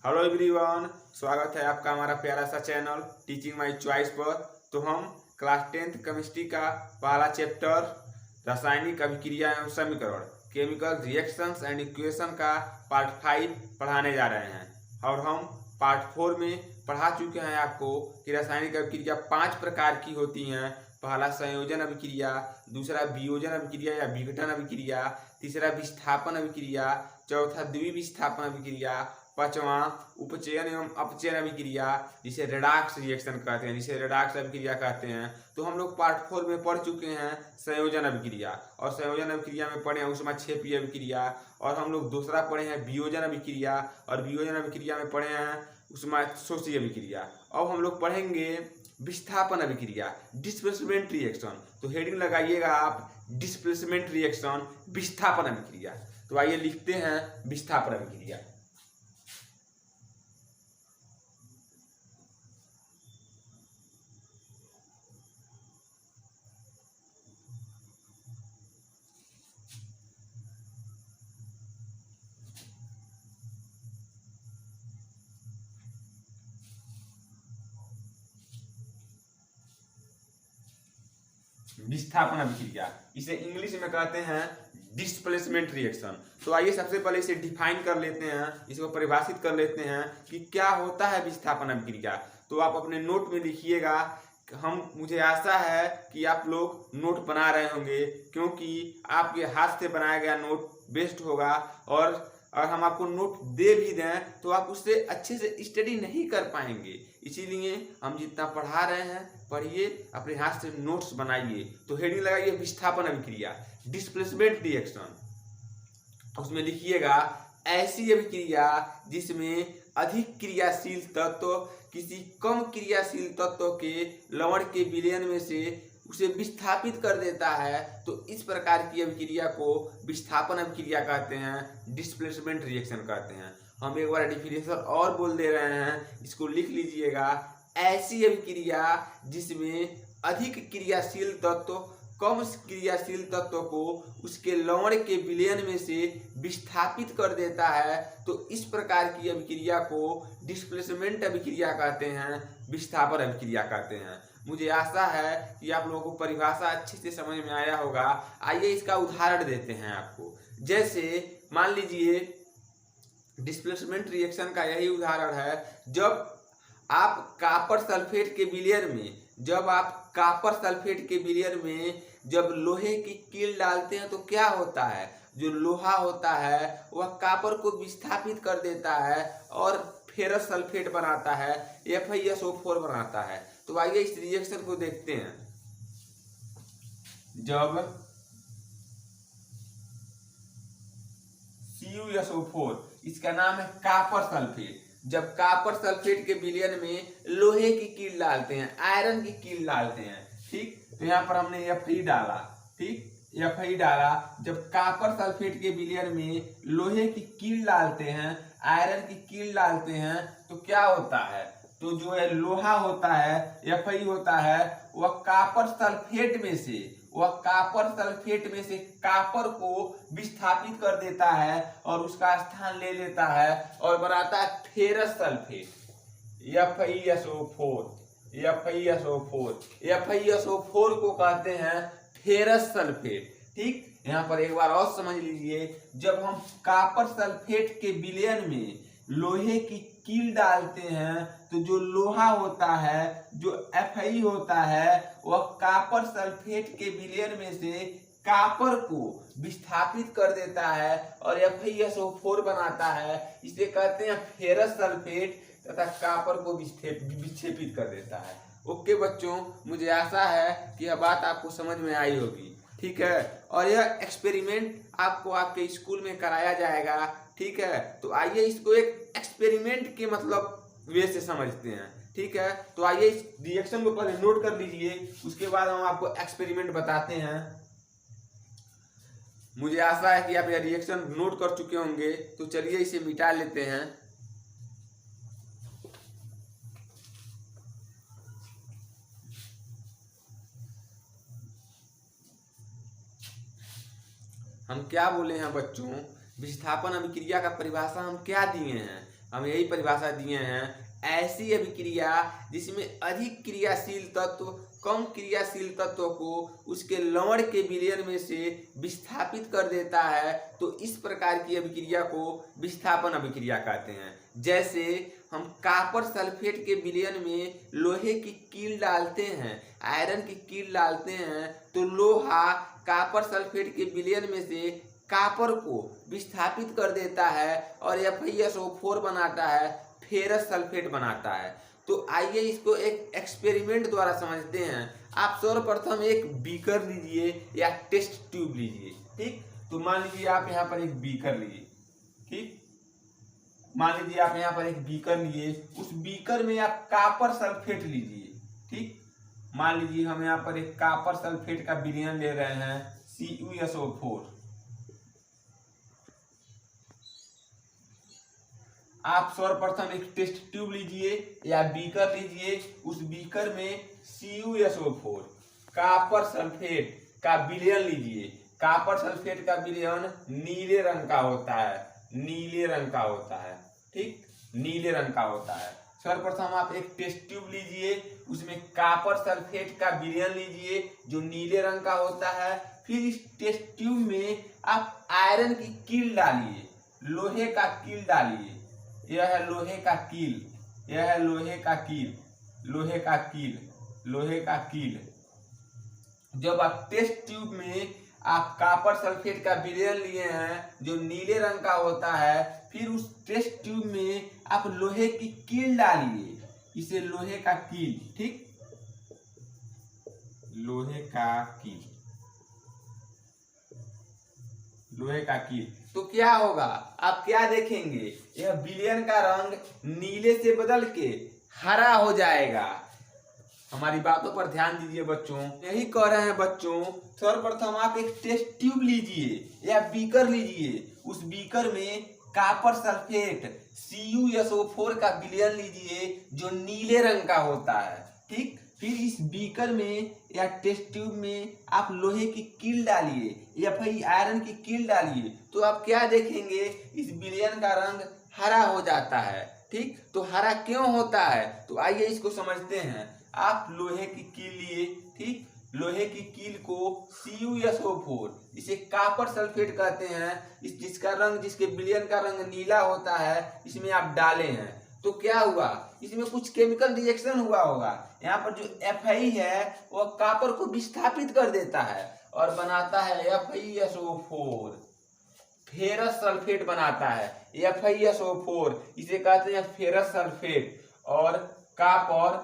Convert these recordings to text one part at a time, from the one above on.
Hello everyone, स्वागत है आपका हमारा प्यारा सा चैनल टीचिंग माय चॉइस पर। तो हम क्लास 10th केमिस्ट्री का पहला चैप्टर रासायनिक अभिक्रिया एवं समीकरण केमिकल रिएक्शंस एंड इक्वेशन का पार्ट 5 पढ़ाने जा रहे हैं। और हम पार्ट 4 में पढ़ा चुके हैं आपको कि रासायनिक अभिक्रिया 5 प्रकार की होती हैं। पहला संयोजन अभिक्रिया, दूसरा वियोजन अभिक्रिया या विघटन अभिक्रिया, तीसरा विस्थापन अभिक्रिया, चौथा द्विविस्थापन अभिक्रिया, पांचवा उपचयन एवं अपचयन अभिक्रिया जिसे रेडॉक्स रिएक्शन कहते हैं, जिसे रेडॉक्स अभिक्रिया कहते हैं। तो हम लोग पार्ट 4 में पढ़ चुके हैं संयोजन अभिक्रिया, और संयोजन अभिक्रिया में पढ़े हैं ऊष्माक्षेपीय अभिक्रिया, और हम लोग दूसरा पढ़े हैं वियोजन अभिक्रिया, और वियोजन अभिक्रिया में पढ़े हैं ऊष्माशोषी अभिक्रिया। अब हम लोग पढ़ेंगे विस्थापन अभिक्रिया, डिस्प्लेसमेंट रिएक्शन। तो हेडिंग लगाइएगा आप, डिस्प्लेसमेंट रिएक्शन विस्थापन अभिक्रिया। तो आइए लिखते हैं विस्थापन अभिक्रिया। विस्थापन अभिक्रिया, इसे इंग्लिश में कहते हैं डिस्प्लेसमेंट रिएक्शन। तो आइए सबसे पहले इसे डिफाइन कर लेते हैं, इसको परिभाषित कर लेते हैं कि क्या होता है विस्थापन अभिक्रिया। तो आप अपने नोट में लिखिएगा। मुझे आशा है कि आप लोग नोट बना रहे होंगे, क्योंकि आपके हाथ से बनाया गया नोट बेस्ट होगा। और हम आपको नोट दे भी दें तो आप उससे अच्छे से स्टडी नहीं कर पाएंगे। इसीलिए हम जितना पढ़ा रहे हैं पढ़िए, अपने हाथ से नोट्स बनाइए। तो हेडिंग लगाइए विस्थापन अभिक्रिया, डिस्प्लेसमेंट रिएक्शन। उसमें लिखिएगा ऐसी अभिक्रिया जिसमें अधिक क्रियाशील तत्व किसी कम क्रियाशील तत्व के लवण के विलयन में से उसे विस्थापित कर देता है। तो इस प्रकार की अभिक्रिया को विस्थापन अभिक्रिया कहते हैं, डिस्प्लेसमेंट रिएक्शन कहते हैं। हम एक बार डेफिनेशन और बोल दे रहे हैं, इसको लिख लीजिएगा। ऐसी अभिक्रिया जिसमें अधिक क्रियाशील तत्व कम क्रियाशील तत्व को उसके लवण के विलयन में से विस्थापित कर देता है। तो इस प्रकार की अभिक्रिया को डिस्प्लेसमेंट अभिक्रिया कहते हैं, विस्थापन अभिक्रिया कहते हैं। मुझे आशा है कि आप लोगों को परिभाषा अच्छे से समझ में आया होगा। आइए इसका उदाहरण देते हैं आपको। जैसे मान लीजिए डिस्प्लेसमेंट रिएक्शन का यही उदाहरण है। जब आप कॉपर सल्फेट के विलयन में जब लोहे की कील डालते हैं तो क्या होता है, जो लोहा होता है वह कॉपर को विस्थापित कर देता है और फेरस सल्फेट बनाता है, FeSO4 बनाता है। तो आइए इस रिएक्शन को देखते हैं। जब CuSO4, इसका नाम है कॉपर सल्फेट, जब कॉपर सल्फेट के विलयन में लोहे की कील डालते हैं, आयरन की कील डालते हैं, ठीक। तो यहाँ पर हमने Fe डाला, ठीक, Fe डाला। जब कॉपर सल्फेट के विलयन में लोहे की कील डालते हैं, आयरन की कील डालते हैं, तो क्या होता है, तो जो है लोहा होता है, Fe होता है, वह कॉपर सल्फेट में से कॉपर को विस्थापित कर देता है और उसका स्थान ले लेता है और बनाता है फेरस सल्फेट, FeSO4 को कहते हैं फेरस सल्फेट, ठीक। यहाँ पर एक बार और समझ लीजिए। जब हम कॉपर सल्फेट के विलयन में लोहे की कील डालते हैं तो जो लोहा होता है, जो Fe होता है, वह कॉपर सल्फेट के विलयन में से कॉपर को विस्थापित कर देता है और FeSO4 बनाता है। इसे कहते हैं फेरस सल्फेट, तथा कॉपर को विक्षेपित कर देता है। ओके बच्चों, मुझे आशा है कि यह बात आपको समझ में आई होगी, ठीक है। और यह एक्सपेरिमेंट आपको आपके स्कूल में कराया जाएगा, ठीक है। तो आइए इसको एक एक्सपेरिमेंट के मतलब वे से समझते हैं, ठीक है। तो आइए इस रिएक्शन को पहले नोट कर लीजिए, उसके बाद हम आपको एक्सपेरिमेंट बताते हैं। मुझे आशा है कि आप यह रिएक्शन नोट कर चुके होंगे। तो चलिए इसे मिटा लेते हैं। हम क्या बोले हैं बच्चों, विस्थापन अभिक्रिया का परिभाषा हम क्या दिए हैं, हम यही परिभाषा दिए हैं, ऐसी अभिक्रिया जिसमें अधिक क्रियाशील तत्व कम क्रियाशील तत्व को उसके लवण के विलयन में से विस्थापित कर देता है, तो इस प्रकार की अभिक्रिया को विस्थापन अभिक्रिया कहते हैं। जैसे हम कॉपर सल्फेट के विलयन में लोहे की कील डालते हैं, आयरन की कील डालते हैं, तो लोहा कॉपर सल्फेट के विलयन में से कॉपर को विस्थापित कर देता है और FeSO4 बनाता है, फेरस सल्फेट बनाता है। तो आइए इसको एक एक्सपेरिमेंट द्वारा समझते हैं। आप सर्वप्रथम एक बीकर लीजिए या टेस्ट ट्यूब लीजिए, ठीक। तो मान लीजिए आप यहाँ पर एक बीकर लिए, ठीक। मान लीजिए आप यहाँ पर एक बीकर लिए, उस बीकर में आप कॉपर सल्फेट लीजिए, ठीक। मान लीजिए हम यहाँ पर एक कॉपर सल्फेट का विलयन ले रहे हैं CuSO4। आप सर्वप्रथम एक टेस्ट ट्यूब लीजिए या बीकर लीजिए, उस बीकर में CuSO4 कॉपर सल्फेट का विलयन लीजिए। कॉपर सल्फेट का विलयन नीले रंग का होता है, नीले रंग का होता है, ठीक, नीले रंग का होता है। सर्वप्रथम आप एक टेस्ट ट्यूब लीजिए, उसमें कॉपर सल्फेट का विलयन लीजिए जो नीले रंग का होता है। फिर इस टेस्ट ट्यूब में आप आयरन की कील डालिए, लोहे का कील डालिए। यह है लोहे का कील, यह है लोहे का कील, लोहे का कील, लोहे का कील। जब आप टेस्ट ट्यूब में आप कॉपर सल्फेट का विलयन लिए हैं जो नीले रंग का होता है, फिर उस टेस्ट ट्यूब में आप लोहे की कील डालिए, इसे लोहे का कील, ठीक, लोहे का कील, लोहे का कील। तो क्या होगा, आप क्या देखेंगे, यह विलयन का रंग नीले से बदल के हरा हो जाएगा। हमारी बातों पर ध्यान दीजिए बच्चों, यही कह रहे हैं बच्चों। सर्वप्रथम आप एक टेस्ट ट्यूब लीजिए या बीकर लीजिए, उस बीकर में कॉपर सल्फेट CuSO4 का विलयन लीजिए जो नीले रंग का होता है, ठीक। फिर इस बीकर में या टेस्ट ट्यूब में आप लोहे की कील डालिए या फिर आयरन की कील डालिए, तो आप क्या देखेंगे, इस विलयन का रंग हरा हो जाता है, ठीक। तो हरा क्यों होता है, तो आइए इसको समझते हैं। आप लोहे की कील लिए, ठीक, लोहे की कील को CuSO4, इसे कॉपर सल्फेट कहते हैं, इस जिसका रंग, जिसके विलयन का रंग नीला होता है, इसमें आप डाले हैं, तो क्या हुआ, इसमें कुछ केमिकल रिएक्शन हुआ होगा। यहाँ पर जो Fe है वह कॉपर को विस्थापित कर देता है और बनाता है FeSO4, फेरस सल्फेट बनाता है, FeSO4, इसे कहते हैं फेरस सल्फेट। और कॉपर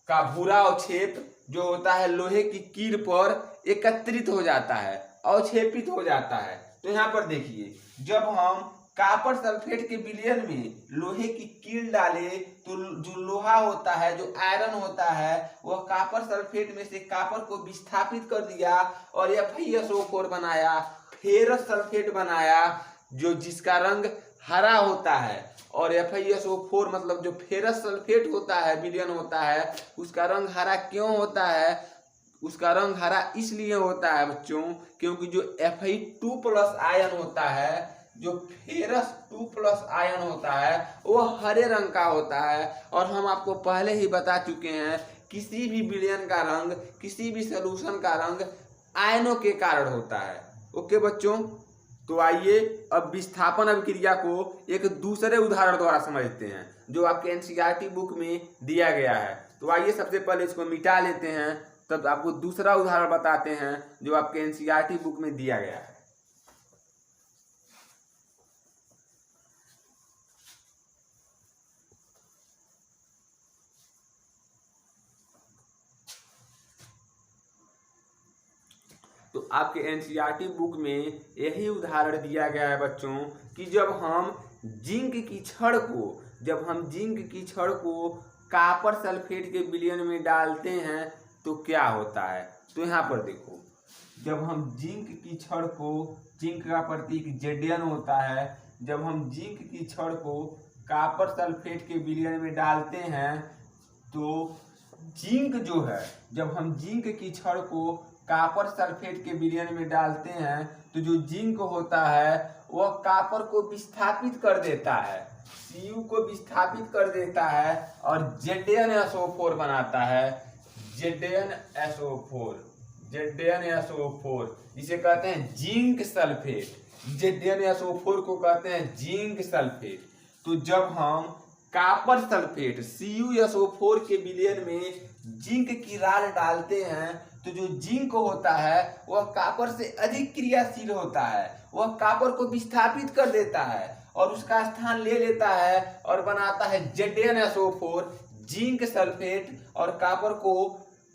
का भूरा अवक्षेप जो होता है लोहे की कील पर एकत्रित हो जाता है, अवक्षेपित हो जाता है। तो यहाँ पर देखिए, जब हम कॉपर सल्फेट के विलयन में लोहे की कील डाले तो जो लोहा होता है, जो आयरन होता है, वह कॉपर सल्फेट में से कॉपर को विस्थापित कर दिया और FeSO4 बनाया, फेरस सल्फेट बनाया, जो जिसका रंग हरा होता है। और FeSO4 मतलब जो फेरस सल्फेट होता है, विलयन होता है, उसका रंग हरा क्यों होता है, उसका रंग हरा इसलिए होता है बच्चों, क्योंकि जो Fe2+ आयन होता है, जो फेरस 2+ आयन होता है, वो हरे रंग का होता है। और हम आपको पहले ही बता चुके हैं, किसी भी विलयन का रंग, किसी भी सॉल्यूशन का रंग आयनों के कारण होता है। ओके बच्चों, तो आइए अब विस्थापन अभिक्रिया को एक दूसरे उदाहरण द्वारा समझते हैं जो आपके NCERT बुक में दिया गया है। तो आइए सबसे पहले इसको मिटा लेते हैं, तब आपको दूसरा उदाहरण बताते हैं जो आपके NCERT बुक में दिया गया है। तो आपके NCERT बुक में यही उदाहरण दिया गया है बच्चों कि जब हम जिंक की छड़ को कॉपर सल्फेट के विलयन में डालते हैं तो क्या होता है। तो यहाँ पर देखो, जब हम जिंक की छड़ को, जिंक का प्रतीक Zn होता है, जब हम जिंक की छड़ को कॉपर सल्फेट के विलयन में डालते हैं तो जिंक जो है, जब हम जिंक की छड़ को कॉपर सल्फेट के विलयन में डालते हैं तो जो जिंक होता है वह कॉपर को विस्थापित कर देता है, Cu को विस्थापित कर देता है और ZnSO4 बनाता है, ZnSO4 जिसे कहते हैं जिंक सल्फेट। ZnSO4 को कहते हैं जिंक सल्फेट। तो जब हम कॉपर सल्फेट CuSO4 के विलयन में जिंक की राल डालते हैं तो जो जिंक होता है वह कॉपर से अधिक क्रियाशील होता है, वह कॉपर को विस्थापित कर देता है और उसका स्थान ले लेता है और बनाता है ZnSO4 जिंक सल्फेट और कॉपर को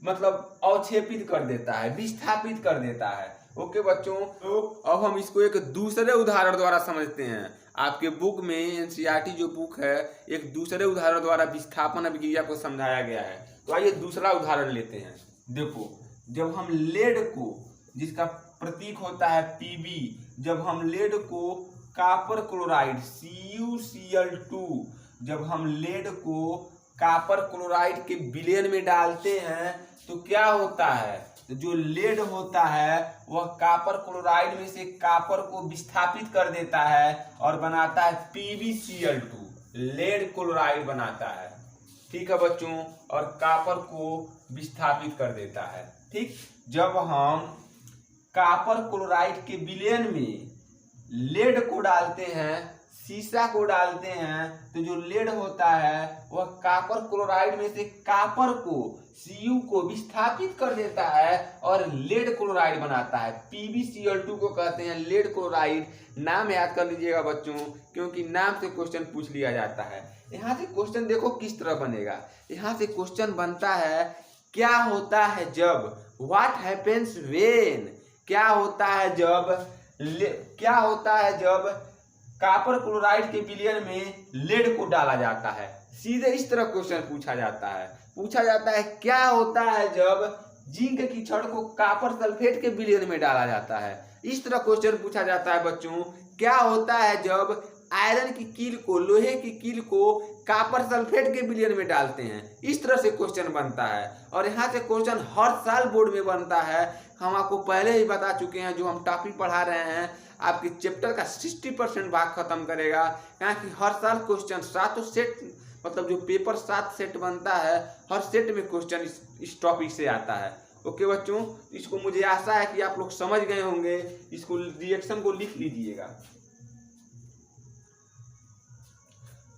मतलब अवक्षेपित कर देता है, विस्थापित कर देता है। ओके बच्चों, तो अब हम इसको एक दूसरे उदाहरण द्वारा समझते हैं। आपके बुक में एनसीईआरटी जो बुक है एक दूसरे उदाहरण द्वारा विस्थापन अभिक्रिया को समझाया गया है। तो आइए दूसरा उदाहरण लेते हैं। देखो, जब हम लेड को, जिसका प्रतीक होता है Pb, जब हम लेड को कॉपर क्लोराइड CuCl2, जब हम लेड को कॉपर क्लोराइड के विलयन में डालते हैं तो क्या होता है, तो जो लेड होता है वह कॉपर क्लोराइड में से कॉपर को विस्थापित कर देता है और बनाता है PbCl2, लेड क्लोराइड बनाता है। ठीक है बच्चों, और कॉपर को विस्थापित कर देता है। ठीक, जब हम कॉपर क्लोराइड के विलयन में लेड को डालते हैं, सीसा को डालते हैं तो जो लेड होता है वह कॉपर क्लोराइड में से कॉपर को Cu को विस्थापित कर देता है और लेड क्लोराइड बनाता है। PbCl2 को कहते हैं लेड क्लोराइड। नाम याद कर लीजिएगा बच्चों, क्योंकि नाम से क्वेश्चन पूछ लिया जाता है। यहाँ से क्वेश्चन देखो किस तरह बनेगा। यहाँ से क्वेश्चन बनता है क्या होता है जब, व्हाट हैपेंस व्हेन, क्या होता है जब कॉपर क्लोराइड के विलयन में लेड को डाला जाता है। सीधे इस तरह क्वेश्चन पूछा जाता है क्या होता है जब जिंक की छड़ को कॉपर सल्फेट के विलयन में डाला जाता है। इस तरह क्वेश्चन पूछा जाता है बच्चों, क्या होता है जब आयरन की कील को, लोहे की कील को कॉपर सल्फेट के विलयन में डालते हैं। इस तरह से क्वेश्चन बनता है और यहाँ से क्वेश्चन हर साल बोर्ड में बनता है। हम आपको पहले ही बता चुके हैं, जो हम टॉपिक पढ़ा रहे हैं आपके चैप्टर का 60% भाग खत्म करेगा, यहाँ कि हर साल क्वेश्चन 7 सेट, मतलब जो पेपर 7 सेट बनता है हर सेट में क्वेश्चन इस टॉपिक से आता है। ओके बच्चों, इसको मुझे आशा है कि आप लोग समझ गए होंगे। इसको रिएक्शन को लिख लीजिएगा।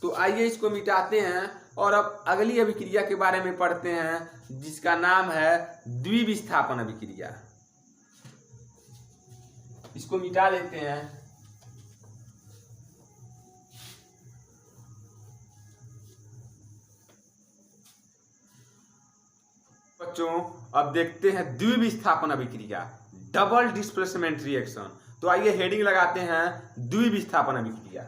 तो आइए इसको मिटाते हैं और अब अगली अभिक्रिया के बारे में पढ़ते हैं जिसका नाम है द्विविस्थापन अभिक्रिया। इसको मिटा लेते हैं। बच्चों अब देखते हैं द्विविस्थापन अभिक्रिया, डबल डिस्प्लेसमेंट रिएक्शन। तो आइए हेडिंग लगाते हैं द्विविस्थापन अभिक्रिया।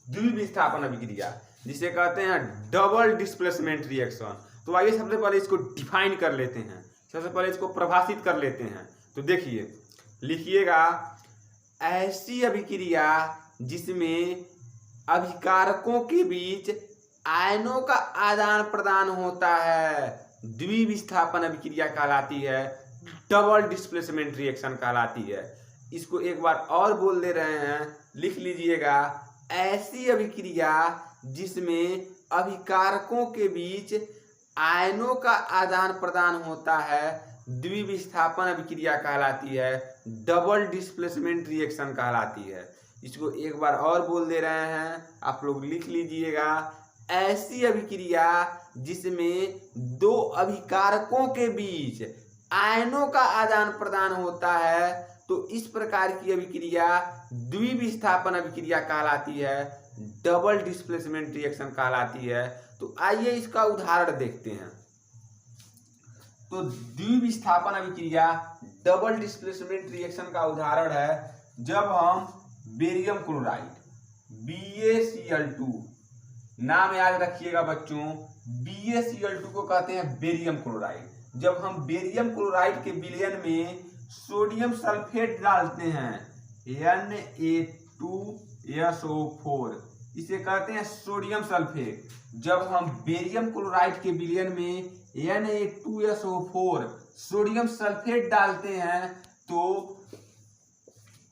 द्विविस्थापन अभिक्रिया जिसे कहते हैं डबल डिस्प्लेसमेंट रिएक्शन। तो आइए सबसे पहले इसको डिफाइन कर लेते हैं, सबसे पहले इसको परिभाषित कर लेते हैं। तो देखिए, लिखिएगा, ऐसी अभिक्रिया जिसमें अभिकारकों के बीच आयनों का आदान प्रदान होता है द्विविस्थापन अभिक्रिया कहलाती है, डबल डिस्प्लेसमेंट रिएक्शन कहलाती है। इसको एक बार और बोल दे रहे हैं, लिख लीजिएगा, ऐसी अभिक्रिया जिसमें अभिकारकों के बीच आयनों का आदान प्रदान होता है द्विविस्थापन अभिक्रिया कहलाती है, डबल डिस्प्लेसमेंट रिएक्शन कहलाती है। इसको एक बार और बोल दे रहे हैं, आप लोग लिख लीजिएगा, ऐसी अभिक्रिया जिसमें दो अभिकारकों के बीच आयनों का आदान प्रदान होता है, तो इस प्रकार की अभिक्रिया द्विविस्थापन अभिक्रिया कहलाती है, डबल डिस्प्लेसमेंट रिएक्शन कहलाती है। तो आइए इसका उदाहरण देखते हैं। तो द्विविस्थापन अभिक्रिया डबल डिस्प्लेसमेंट रिएक्शन का उदाहरण है जब हम बेरियम क्लोराइड, BaCl2, नाम याद रखिएगा बच्चों, BaCl2 को कहते हैं बेरियम क्लोराइड। जब हम बेरियम क्लोराइड के विलयन में सोडियम सल्फेट डालते हैं Na2SO4, इसे कहते हैं सोडियम सल्फेट। जब हम बेरियम क्लोराइड के विलयन में Na2SO4 सोडियम सल्फेट डालते हैं तो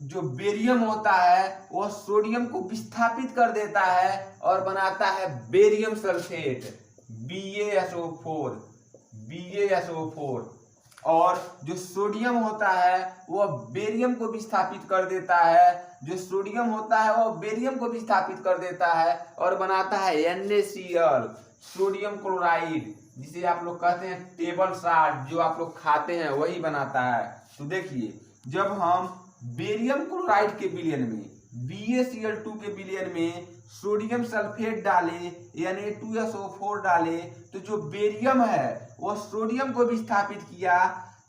जो बेरियम होता है वह सोडियम को विस्थापित कर देता है और बनाता है बेरियम सल्फेट, BaSO4। और जो सोडियम होता है वह बेरियम को विस्थापित कर देता है, जो सोडियम होता है वह बेरियम को विस्थापित कर देता है और बनाता है NaCl, सोडियम क्लोराइड, जिसे आप लोग कहते हैं टेबल साल्ट, जो आप लोग खाते हैं वही बनाता है। तो देखिए, जब हम बेरियम क्लोराइड के विलयन में BaCl2 के विलयन में सोडियम सल्फेट डाले Na2SO4 डाले तो जो बेरियम है वह सोडियम को विस्थापित किया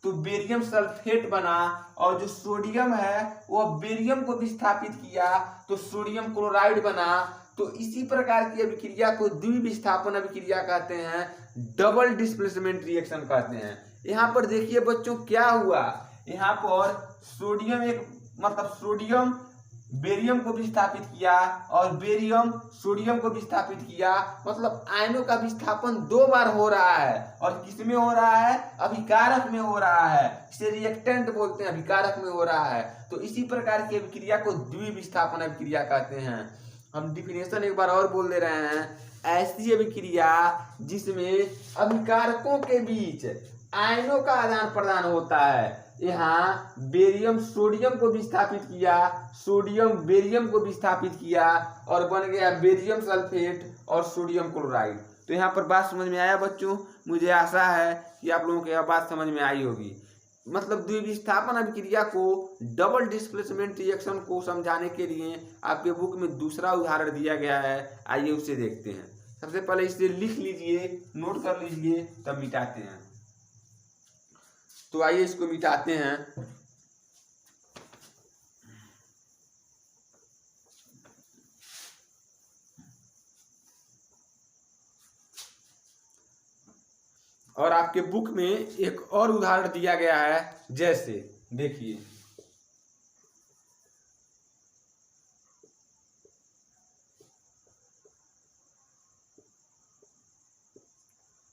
तो बेरियम सल्फेट बना, और जो सोडियम है वह बेरियम को विस्थापित किया तो सोडियम क्लोराइड बना। तो इसी प्रकार की अभिक्रिया को द्विविस्थापन अभिक्रिया कहते हैं, डबल डिस्प्लेसमेंट रिएक्शन कहते हैं। यहाँ पर देखिए बच्चों क्या हुआ, यहाँ पर सोडियम बेरियम को विस्थापित किया और बेरियम सोडियम को विस्थापित किया, मतलब आयनों का विस्थापन 2 बार हो रहा है। और किसमें हो रहा है? अभिकारक में हो रहा है, इसे रिएक्टेंट बोलते हैं, अभिकारक में हो रहा है। तो इसी प्रकार की अभिक्रिया को द्विविस्थापन अभिक्रिया कहते हैं। हम डिफिनेशन एक बार और बोल दे रहे हैं, ऐसी अभिक्रिया जिसमें अभिकारकों के बीच आयनों का आदान प्रदान होता है। यहाँ बेरियम सोडियम को विस्थापित किया, सोडियम बेरियम को विस्थापित किया और बन गया बेरियम सल्फेट और सोडियम क्लोराइड। तो यहाँ पर बात समझ में आया बच्चों? मुझे आशा है कि आप लोगों को यह बात समझ में आई होगी। मतलब द्विविस्थापन अभिक्रिया को, डबल डिस्प्लेसमेंट रिएक्शन को समझाने के लिए आपके बुक में दूसरा उदाहरण दिया गया है, आइए उसे देखते हैं। सबसे पहले इसे लिख लीजिए, नोट कर लीजिए, तब मिटाते हैं। तो आइए इसको मिटाते हैं। और आपके बुक में एक और उदाहरण दिया गया है, जैसे देखिए,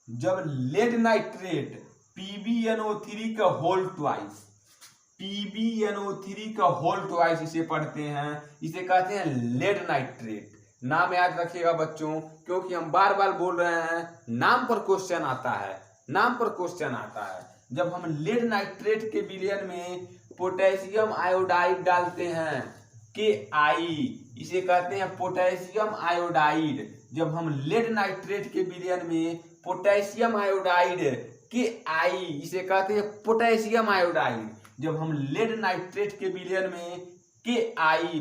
जब लेड नाइट्रेट PbNO3 का होल ट्वाइस, PbNO3 का होल ट्वाइस इसे पढ़ते हैं, इसे कहते हैं लेड नाइट्रेट। नाम याद रखिएगा बच्चों, क्योंकि हम बार बार बोल रहे हैं, नाम पर क्वेश्चन आता है, नाम पर क्वेश्चन आता है। जब हम लेड नाइट्रेट के विलयन में पोटेशियम आयोडाइड डालते हैं, Ki, इसे कहते हैं पोटेशियम आयोडाइड। जब हम लेड नाइट्रेट के विलयन में पोटेशियम आयोडाइड Ki, इसे कहते हैं पोटेशियम आयोडाइड। जब हम लेड नाइट्रेट के विलयन में Ki,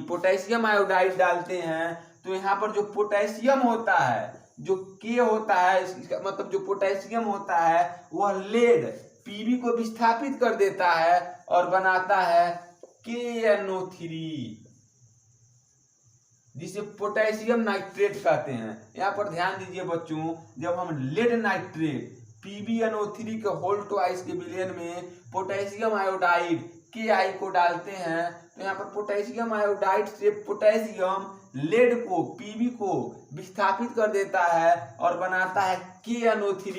पोटेशियम आयोडाइड डालते हैं तो यहाँ पर जो पोटेशियम होता है, जो K होता है, इसका मतलब जो पोटेशियम होता है वह लेड Pb को विस्थापित कर देता है और बनाता है KNO3, जिसे पोटेशियम नाइट्रेट कहते हैं। यहाँ पर ध्यान दीजिए बच्चों, जब हम लेड नाइट्रेट PbNO3 के होल ट्वाइस के विलयन में पोटेशियम आयोडाइड Ki को डालते हैं तो यहाँ पर पोटेशियम आयोडाइड से पोटेशियम लेड को, Pb को विस्थापित कर देता है और बनाता है KNO3,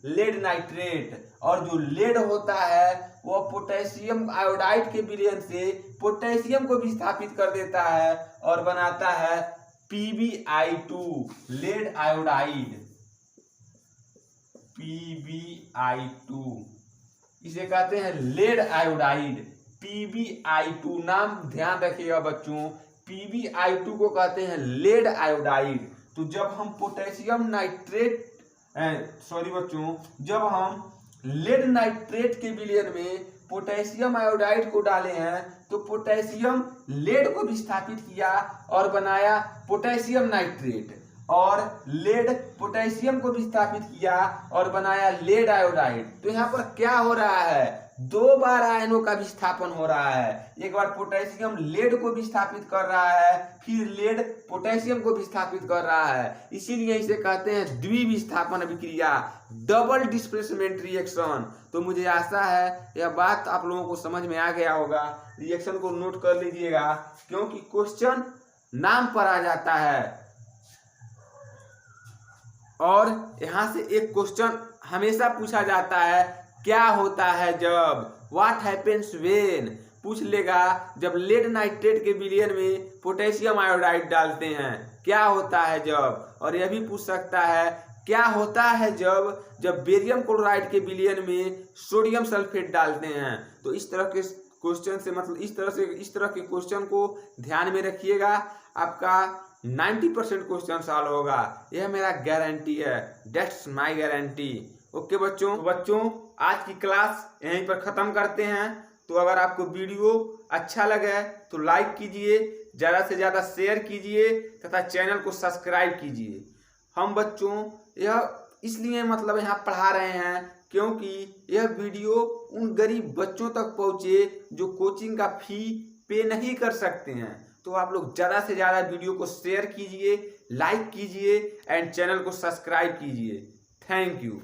लेड नाइट्रेट। और जो लेड होता है वह पोटेशियम आयोडाइड के विलयन से पोटेशियम को विस्थापित कर देता है और बनाता है PbI2, लेड आयोडाइड, PbI2, इसे कहते हैं लेड आयोडाइड, PbI2। नाम ध्यान रखिएगा बच्चों, PbI2 को कहते हैं लेड आयोडाइड। तो जब हम पोटेशियम नाइट्रेट, सॉरी बच्चों, जब हम लेड नाइट्रेट के विलयन में पोटेशियम आयोडाइड को डाले हैं तो पोटेशियम लेड को विस्थापित किया और बनाया पोटेशियम नाइट्रेट, और लेड पोटेशियम को विस्थापित किया और बनाया लेड आयोडाइड। तो यहाँ पर क्या हो रहा है? दो बार आयनों का विस्थापन हो रहा है। एक बार पोटेशियम लेड को विस्थापित कर रहा है, फिर लेड पोटेशियम को विस्थापित कर रहा है, इसीलिए इसे कहते हैं द्विविस्थापन अभिक्रिया, डबल डिस्प्लेसमेंट रिएक्शन। तो मुझे आशा है यह बात आप लोगों को समझ में आ गया होगा। रिएक्शन को नोट कर लीजिएगा, क्योंकि क्वेश्चन नाम पर आ जाता है और यहां से एक क्वेश्चन हमेशा पूछा जाता है, क्या होता है जब, व्हाट हैपेंस व्हेन, पूछ लेगा जब लेड नाइट्रेट के विलयन में पोटेशियम आयोडाइड डालते हैं, क्या होता है जब। और यह भी पूछ सकता है, क्या होता है जब बेरियम क्लोराइड के विलयन में सोडियम सल्फेट डालते हैं। तो इस तरह के क्वेश्चन से, मतलब इस तरह के क्वेश्चन को ध्यान में रखिएगा, आपका 90% क्वेश्चन सॉल्व होगा, यह मेरा गारंटी है, दैट्स माय गारंटी। ओके बच्चों आज की क्लास यहीं पर ख़त्म करते हैं। तो अगर आपको वीडियो अच्छा लगे तो लाइक कीजिए, ज़्यादा से ज़्यादा शेयर कीजिए तथा चैनल को सब्सक्राइब कीजिए। हम बच्चों यह इसलिए मतलब यहाँ पढ़ा रहे हैं क्योंकि यह वीडियो उन गरीब बच्चों तक पहुँचे जो कोचिंग का फी पे नहीं कर सकते हैं। तो आप लोग ज़्यादा से ज़्यादा वीडियो को शेयर कीजिए, लाइक कीजिए एंड चैनल को सब्सक्राइब कीजिए। Thank you.